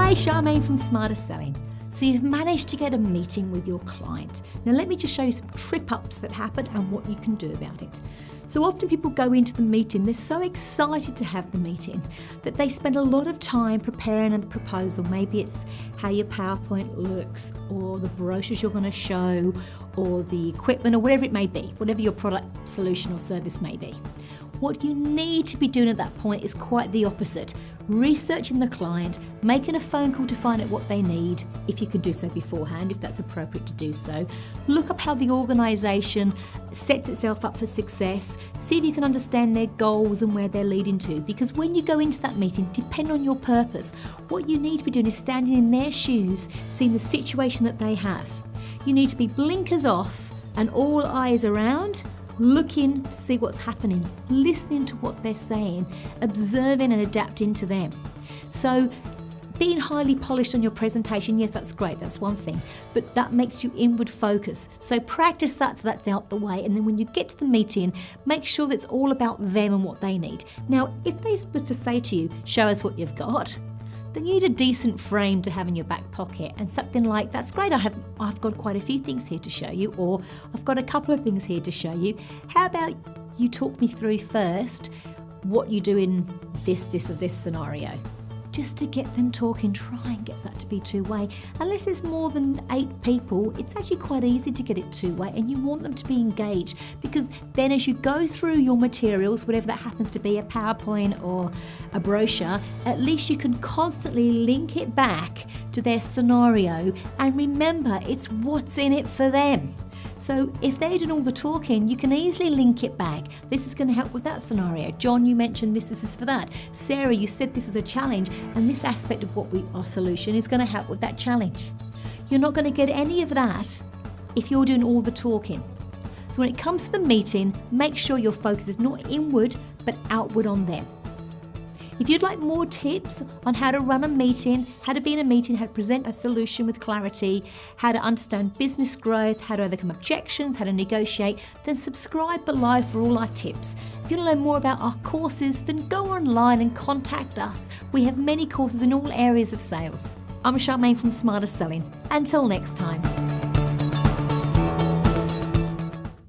Hi, Charmaine from Smarter Selling. So you've managed to get a meeting with your client. Now let me just show you some trip-ups that happen and what you can do about it. So often people go into the meeting, they're so excited to have the meeting that they spend a lot of time preparing a proposal. Maybe it's how your PowerPoint looks, or the brochures you're going to show, or the equipment, or whatever it may be, whatever your product, solution or service may be. What you need to be doing at that point is quite the opposite. Researching the client, making a phone call to find out what they need, if you can do so beforehand, if that's appropriate to do so. Look up how the organisation sets itself up for success. See if you can understand their goals and where they're leading to. Because when you go into that meeting, depending on your purpose, what you need to be doing is standing in their shoes, seeing the situation that they have. You need to be blinkers off and all eyes around, looking to see what's happening, listening to what they're saying, observing and adapting to them. So being highly polished on your presentation, yes, that's great, that's one thing, but that makes you inward focus. So practice that so that's out the way, and then when you get to the meeting, make sure that it's all about them and what they need. Now, if they was to say to you, show us what you've got, then you need a decent frame to have in your back pocket, and something like, that's great, I've got quite a few things here to show you, or I've got a couple of things here to show you. How about you talk me through first what you do in this or this scenario? Just to get them talking, try and get that to be two-way. Unless it's more than 8 people, it's actually quite easy to get it two-way, and you want them to be engaged, because then as you go through your materials, whatever that happens to be, a PowerPoint or a brochure, at least you can constantly link it back to their scenario, and remember, it's what's in it for them. So if they're doing all the talking, you can easily link it back. This is going to help with that scenario. John, you mentioned this is for that. Sarah, you said this is a challenge, and this aspect of our solution is going to help with that challenge. You're not going to get any of that if you're doing all the talking. So when it comes to the meeting, make sure your focus is not inward, but outward on them. If you'd like more tips on how to run a meeting, how to be in a meeting, how to present a solution with clarity, how to understand business growth, how to overcome objections, how to negotiate, then subscribe below for all our tips. If you want to learn more about our courses, then go online and contact us. We have many courses in all areas of sales. I'm Charmaine from Smarter Selling. Until next time.